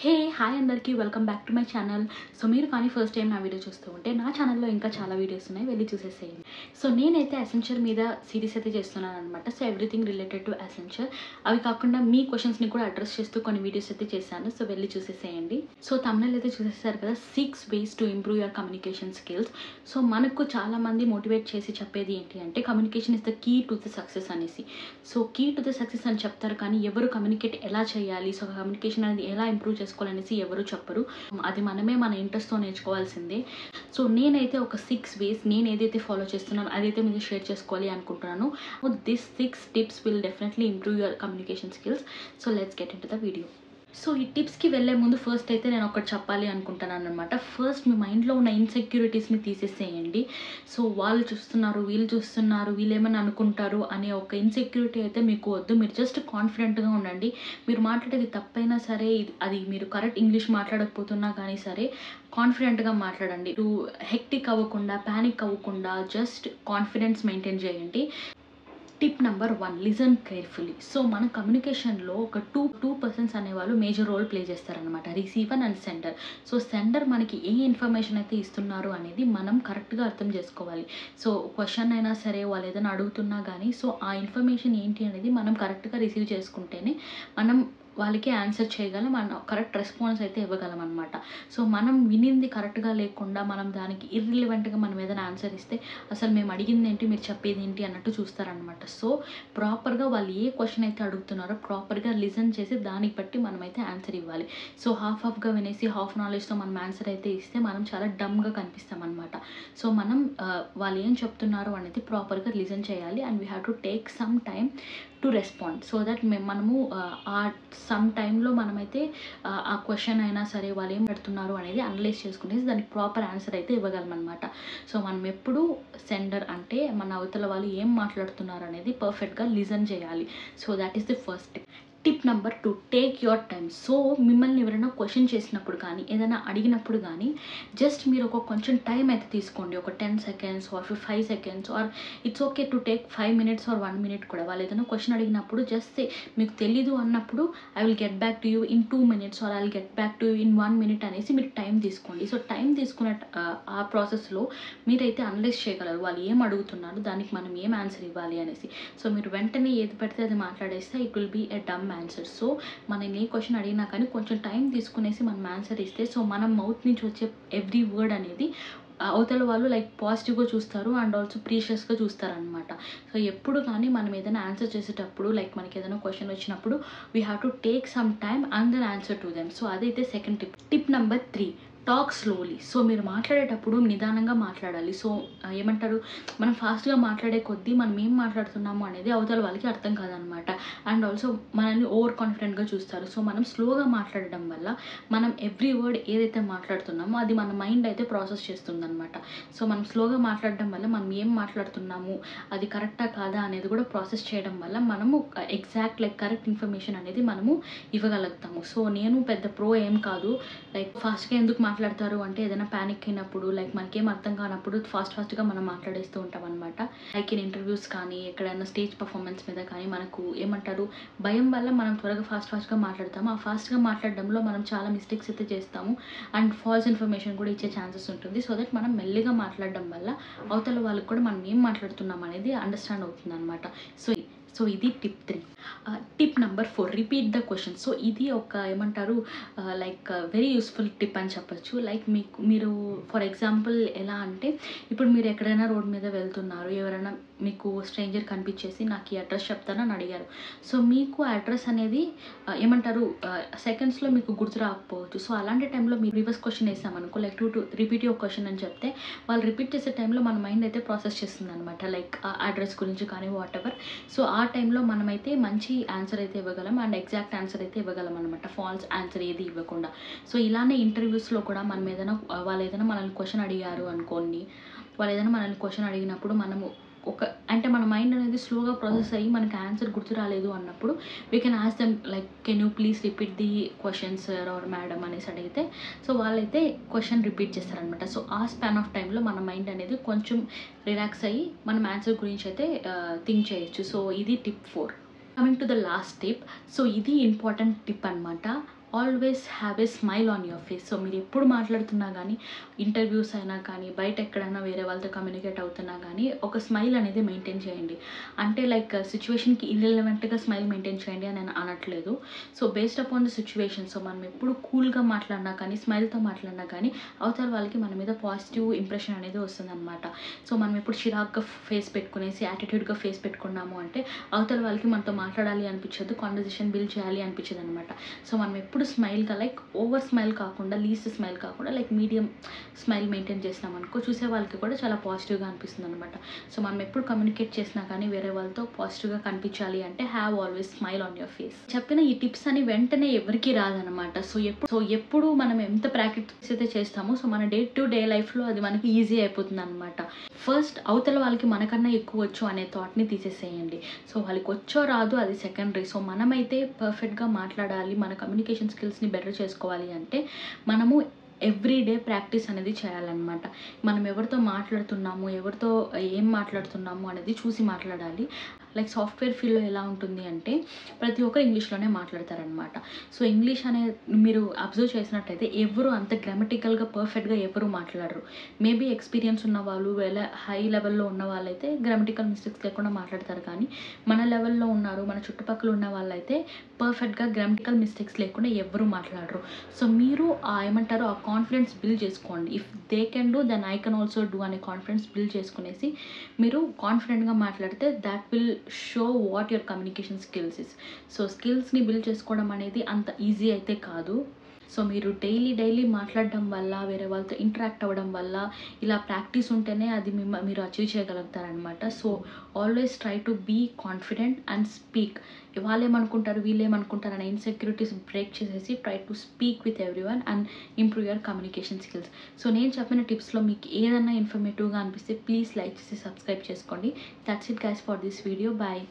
Hey hi అందరికీ welcome back to my channel. So మీరు కానీ ఫస్ట్ టైం నా వీడియో చూస్తూ ఉంటే నా ఛానల్లో ఇంకా చాలా వీడియోస్ ఉన్నాయి, వెళ్ళి చూసేసేయండి. సో నేనైతే అసెన్షియల్ మీద సిరీస్ అయితే చేస్తున్నాను అనమాట. So everything related to essential. అవి కాకుండా మీ క్వశ్చన్స్ని కూడా అడ్రస్ చేస్తూ కొన్ని వీడియోస్ అయితే చేశాను. సో వెళ్ళి చూసేసేయండి. సో తమిళలో అయితే చూసేసారు కదా, 6 ways to improve your communication skills. So మనకు చాలామంది మోటివేట్ చేసి చెప్పేది ఏంటి అంటే communication is the key to the success అనేసి. So key to the success అని చెప్తారు, కానీ ఎవరు కమ్యూనికేట్ ఎలా చేయాలి, సో కమ్యూనికేషన్ అనేది ఎలా ఇంప్రూవ్ చేసుకోవాలనేసి ఎవరు చెప్పరు. అది మనమే మన ఇంట్రెస్ట్తో నేర్చుకోవాల్సిందే. సో నేనైతే ఒక 6 ways నేను ఏదైతే ఫాలో చేస్తున్నానో అదైతే మీరు షేర్ చేసుకోవాలి అనుకుంటున్నాను. This 6 tips will definitely improve your communication skills. So let's get into the video. So ఈ టిప్స్కి వెళ్ళే ముందు ఫస్ట్ అయితే నేను ఒకటి చెప్పాలి అనుకుంటున్నాను అనమాట. ఫస్ట్ మీ మైండ్లో ఉన్న ఇన్సెక్యూరిటీస్ని తీసేసేయండి. సో వాళ్ళు చూస్తున్నారు, వీళ్ళు చూస్తున్నారు, వీళ్ళు ఏమైనా అనుకుంటారు అనే ఒక ఇన్సెక్యూరిటీ అయితే మీకు వద్దు. మీరు జస్ట్ కాన్ఫిడెంట్గా ఉండండి. మీరు మాట్లాడేది తప్పైనా సరే, అది మీరు కరెక్ట్ ఇంగ్లీష్ మాట్లాడకపోతున్నా కానీ సరే కాన్ఫిడెంట్గా మాట్లాడండి. హెక్టిక్ అవ్వకుండా, ప్యానిక్ అవ్వకుండా జస్ట్ కాన్ఫిడెన్స్ మెయింటైన్ చేయండి. Tip number 1, listen carefully. So మన కమ్యూనికేషన్లో ఒక టూ పర్సన్స్ అనేవాళ్ళు మేజర్ రోల్ ప్లే చేస్తారనమాట, receiver and sender. So sender మనకి ఏ ఇన్ఫర్మేషన్ అయితే ఇస్తున్నారు అనేది మనం కరెక్ట్గా అర్థం చేసుకోవాలి. సో క్వశ్చన్ అయినా సరే, వాళ్ళు ఏదైనా అడుగుతున్నా కానీ సో ఆ ఇన్ఫర్మేషన్ ఏంటి అనేది మనం కరెక్ట్గా రిసీవ్ చేసుకుంటేనే మనం వాళ్ళకి ఆన్సర్ చేయగలం, మనం కరెక్ట్ రెస్పాన్స్ అయితే ఇవ్వగలం అనమాట. సో మనం వినింది కరెక్ట్గా లేకుండా మనం దానికి ఇర్రిలవెంట్గా మనం ఏదైనా ఆన్సర్ ఇస్తే అసలు మేము అడిగింది ఏంటి, మీరు చెప్పేది ఏంటి అన్నట్టు చూస్తారనమాట. సో ప్రాపర్గా వాళ్ళు ఏ క్వశ్చన్ అయితే అడుగుతున్నారో ప్రాపర్గా లిజన్ చేసి దానికి బట్టి మనమైతే ఆన్సర్ ఇవ్వాలి. సో హాఫ్గా వినేసి హాఫ్ నాలెడ్జ్తో మనం ఆన్సర్ అయితే ఇస్తే మనం చాలా డమ్గా కనిపిస్తాం అనమాట. సో మనం వాళ్ళు ఏం చెప్తున్నారు అనేది ప్రాపర్గా లిజన్ చేయాలి. And we have to take some time to respond. So that మనము ఆ సమ్ టైంలో మనమైతే ఆ క్వశ్చన్ అయినా సరే వాళ్ళు ఏం పెడుతున్నారు అనేది అనలైజ్ చేసుకునేసి దానికి ప్రాపర్ ఆన్సర్ అయితే ఇవ్వగలం అనమాట. సో మనం ఎప్పుడు సెండర్ అంటే మన అవతల వాళ్ళు ఏం మాట్లాడుతున్నారు అనేది పర్ఫెక్ట్గా లిజన్ చేయాలి. So that is the first tip. Tip number 2, take your time. So మిమ్మల్ని ఎవరైనా క్వశ్చన్ చేసినప్పుడు కానీ ఏదైనా అడిగినప్పుడు కానీ జస్ట్ మీరు కొంచెం టైం అయితే తీసుకోండి. ఒక 10 seconds or 5 seconds or it's okay to take 5 minutes or 1 minute కూడా. వాళ్ళు ఏదైనా క్వశ్చన్ అడిగినప్పుడు జస్ట్ మీకు తెలీదు అన్నప్పుడు I will get back to you in 2 minutes or I will get back to you in 1 minute అనేసి మీరు టైం తీసుకోండి. సో టైం తీసుకున్న ఆ ప్రాసెస్లో మీరైతే అనలైజ్ చేయగలరు వాళ్ళు ఏం అడుగుతున్నారు, దానికి మనం ఏం ఆన్సర్ ఇవ్వాలి అనేసి. సో మీరు వెంటనే ఏది పెడితే అది మాట్లాడేస్తే it will be a dumb answer. So మనం ఏ క్వశ్చన్ అడిగినా కానీ కొంచెం టైం తీసుకునేసి మనం ఆన్సర్ ఇస్తే సో మనం మౌత్ నుంచి వచ్చే ఎవ్రీ వర్డ్ అనేది అవతల వాళ్ళు పాజిటివ్గా చూస్తారు అండ్ ఆల్సో ప్రీషియస్గా చూస్తారనమాట. సో ఎప్పుడు కానీ మనం ఏదైనా ఆన్సర్ చేసేటప్పుడు మనకి ఏదైనా క్వశ్చన్ వచ్చినప్పుడు we have to take some time and then answer to them. So అదైతే second tip. Tip number 3, talk slowly. So మీరు మాట్లాడేటప్పుడు నిదానంగా మాట్లాడాలి. సో ఏమంటారు, మనం ఫాస్ట్గా మాట్లాడే కొద్దీ మనం ఏం మాట్లాడుతున్నాము అనేది అవతల వాళ్ళకి అర్థం కాదనమాట. అండ్ ఆల్సో మనల్ని ఓవర్ కాన్ఫిడెంట్గా చూస్తారు. సో మనం స్లోగా మాట్లాడడం వల్ల మనం ఎవ్రీ వర్డ్ ఏదైతే మాట్లాడుతున్నామో అది మన మైండ్ అయితే ప్రాసెస్ చేస్తుందన్నమాట. సో మనం స్లోగా మాట్లాడడం వల్ల మనం ఏం మాట్లాడుతున్నాము, అది కరెక్టా కాదా అనేది కూడా ప్రాసెస్ చేయడం వల్ల మనము ఎగ్జాక్ట్ కరెక్ట్ ఇన్ఫర్మేషన్ అనేది మనము ఇవ్వగలుగుతాము. సో నేను పెద్ద ప్రో ఏం కాదు, ఫాస్ట్గా ఎందుకు మాట్లాడతారు అంటే ఏదైనా ప్యానిక్ అయినప్పుడు మనకేం అర్థం కానప్పుడు ఫాస్ట్గా మనం మాట్లాడేస్తూ ఉంటాం అనమాట. ఇన్ ఇంటర్వ్యూస్ కానీ ఎక్కడైనా స్టేజ్ పర్ఫార్మెన్స్ మీద కానీ మనకు ఏమంటారు భయం వల్ల మనం త్వరగా ఫాస్ట్గా మాట్లాడతాము. ఆ ఫాస్ట్గా మాట్లాడడంలో మనం చాలా మిస్టేక్స్ అయితే చేస్తాము అండ్ ఫాల్స్ ఇన్ఫర్మేషన్ కూడా ఇచ్చే ఛాన్సెస్ ఉంటుంది. సో దట్ మనం మెల్లిగా మాట్లాడడం వల్ల అవతల వాళ్ళకి కూడా మనం ఏం మాట్లాడుతున్నాం అనేది అండర్స్టాండ్ అవుతుంది అనమాట. సో ఇది tip 3. Tip number 4, repeat the question. So ఇది ఒక ఏమంటారు వెరీ యూస్ఫుల్ టిప్ అని చెప్పచ్చు. మీరు ఫర్ ఎగ్జాంపుల్ ఎలా అంటే ఇప్పుడు మీరు ఎక్కడైనా రోడ్ మీద వెళ్తున్నారు, ఎవరైనా మీకు స్ట్రేంజర్ కనిపించేసి నాకు ఈ అడ్రస్ చెప్తానని అడిగారు. సో మీకు అడ్రస్ అనేది ఏమంటారు సెకండ్స్లో మీకు గుర్తు రాకపోవచ్చు. సో అలాంటి టైంలో మీరు రివర్స్ క్వశ్చన్ వేసామనుకో టు రిపీట్ యువర్ క్వశ్చన్ అని చెప్తే వాళ్ళు రిపీట్ చేసే టైంలో మన మైండ్ అయితే ప్రాసెస్ చేస్తుంది అనమాట, అడ్రస్ గురించి కానీ వాట్ ఎవర్. సో ఆ టైంలో మనమైతే మంచి ఆన్సర్ అయితే ఇవ్వగలం అండ్ ఎగ్జాక్ట్ ఆన్సర్ అయితే ఇవ్వగలం అనమాట, ఫాల్స్ ఆన్సర్ ఏది ఇవ్వకుండా. సో ఇలానే ఇంటర్వ్యూస్లో కూడా మనం వాళ్ళు ఏదైనా మనల్ని క్వశ్చన్ అడిగారు అనుకోండి, వాళ్ళు ఏదైనా మనల్ని క్వశ్చన్ అడిగినప్పుడు మనము ఒక అంటే మన మైండ్ అనేది స్లోగా ప్రాసెస్ అయ్యి మనకి ఆన్సర్ గుర్తు రాలేదు అన్నప్పుడు we can ask them like can you please repeat the question sir or madam అనేసి అడిగితే సో వాళ్ళైతే క్వశ్చన్ రిపీట్ చేస్తారనమాట. సో ఆ స్పాన్ ఆఫ్ టైంలో మన మైండ్ అనేది కొంచెం రిలాక్స్ అయ్యి మనం ఆన్సర్ గురించి అయితే థింక్ చేయొచ్చు. సో ఇది tip 4. Coming to the last tip. So ఇది ఇంపార్టెంట్ టిప్ అనమాట. Always have a smile on your face. So మీరు ఎప్పుడు మాట్లాడుతున్నా కానీ, ఇంటర్వ్యూస్ అయినా కానీ, బయట ఎక్కడైనా వేరే వాళ్ళతో కమ్యూనికేట్ అవుతున్నా కానీ ఒక స్మైల్ అనేది మెయింటైన్ చేయండి. అంటే లైక్ సిచ్యువేషన్కి ఇర్రెలవెంట్గా స్మైల్ మెయింటైన్ చేయండి అని నేను అనట్లేదు. So based upon the situation, so మనం ఎప్పుడు కూల్గా మాట్లాడినా కానీ, స్మైల్తో మాట్లాడినా కానీ అవతల వాళ్ళకి మన మీద పాజిటివ్ ఇంప్రెషన్ అనేది వస్తుంది అనమాట. సో మనం ఎప్పుడు చిరాగ్గా ఫేస్ పెట్టుకునేసి యాటిట్యూడ్గా ఫేస్ పెట్టుకున్నాము అంటే అవతల వాళ్ళకి మనతో మాట్లాడాలి అనిపించదు, కాన్వర్జేషన్ బిల్డ్ చేయాలి అనిపించదు అనమాట. సో మనం ఎప్పుడు స్మైల్గా లైక్ ఓవర్ స్మైల్ కాకుండా, లీస్ట్ స్మైల్ కాకుండా లైక్ మీడియం స్మైల్ మెయింటైన్ చేసినాం అనుకో చూసే వాళ్ళకి కూడా చాలా పాజిటివ్గా అనిపిస్తుంది అనమాట. సో మనం ఎప్పుడు కమ్యూనికేట్ చేసినా కానీ వేరే వాళ్ళతో పాజిటివ్గా కనిపించాలి అంటే have always smile on your face. చెప్పిన ఈ టిప్స్ అని వెంటనే ఎవరికి రాదనమాట. సో ఎప్పుడు మనం ఎంత ప్రాక్టీస్ అయితే చేస్తామో సో మన డే టు డే లైఫ్లో అది మనకి ఈజీ అయిపోతుంది అనమాట. ఫస్ట్ అవతల వాళ్ళకి మనకన్నా ఎక్కువ వచ్చు అనే థాట్ని తీసేసేయండి. సో వాళ్ళకి వచ్చో రాదు అది సెకండరీ. సో మనమైతే పర్ఫెక్ట్గా మాట్లాడాలి, మన కమ్యూనికేషన్ స్కిల్స్ని బెటర్ చేసుకోవాలి అంటే మనము ఎవ్రీడే ప్రాక్టీస్ అనేది చేయాలన్నమాట. మనం ఎవరితో మాట్లాడుతున్నాము, ఎవరితో ఏం మాట్లాడుతున్నాము అనేది చూసి మాట్లాడాలి. లైక్ సాఫ్ట్వేర్ ఫీల్డ్లో ఎలా ఉంటుంది అంటే ప్రతి ఒక్కరు ఇంగ్లీష్లోనే మాట్లాడతారనమాట. సో ఇంగ్లీష్ అనే మీరు అబ్జర్వ్ చేసినట్టయితే ఎవరు అంత గ్రామటికల్గా పర్ఫెక్ట్గా ఎవరు మాట్లాడరు. మేబీ ఎక్స్పీరియన్స్ ఉన్న వాళ్ళు హై లెవెల్లో ఉన్న వాళ్ళైతే గ్రామటికల్ మిస్టేక్స్ లేకుండా మాట్లాడతారు. కానీ మన లెవెల్లో ఉన్నారు, మన చుట్టుపక్కల ఉన్న వాళ్ళైతే పర్ఫెక్ట్గా గ్రామటికల్ మిస్టేక్స్ లేకుండా ఎవరు మాట్లాడరు. సో మీరు ఏమంటారు ఆ కాన్ఫిడెన్స్ బిల్డ్ చేసుకోండి. If they can do then I can also do అనే కాన్ఫిడెన్స్ బిల్డ్ చేసుకునేసి మీరు కాన్ఫిడెంట్గా మాట్లాడితే that will show what your communication skills is. So స్కిల్స్ని బిల్డ్ చేసుకోవడం అనేది అంత ఈజీ అయితే కాదు. సో మీరు డైలీ మాట్లాడడం వల్ల, వేరే వాళ్ళతో ఇంటరాక్ట్ అవ్వడం వల్ల, ఇలా ప్రాక్టీస్ ఉంటేనే అది మీరు అచీవ్ చేయగలుగుతారనమాట. So always try to be confident and speak. వాళ్ళేమనుకుంటారు వీళ్ళేమనుకుంటారు అనే ఇన్సెక్యూరిటీస్ బ్రేక్ చేసేసి try to speak with everyone and improve your communication skills. So నేను చెప్పిన టిప్స్లో మీకు ఏదైనా ఇన్ఫర్మేటివ్గా అనిపిస్తే ప్లీజ్ లైక్ చేసి సబ్స్క్రైబ్ చేసుకోండి. That's it guys for this video. Bye.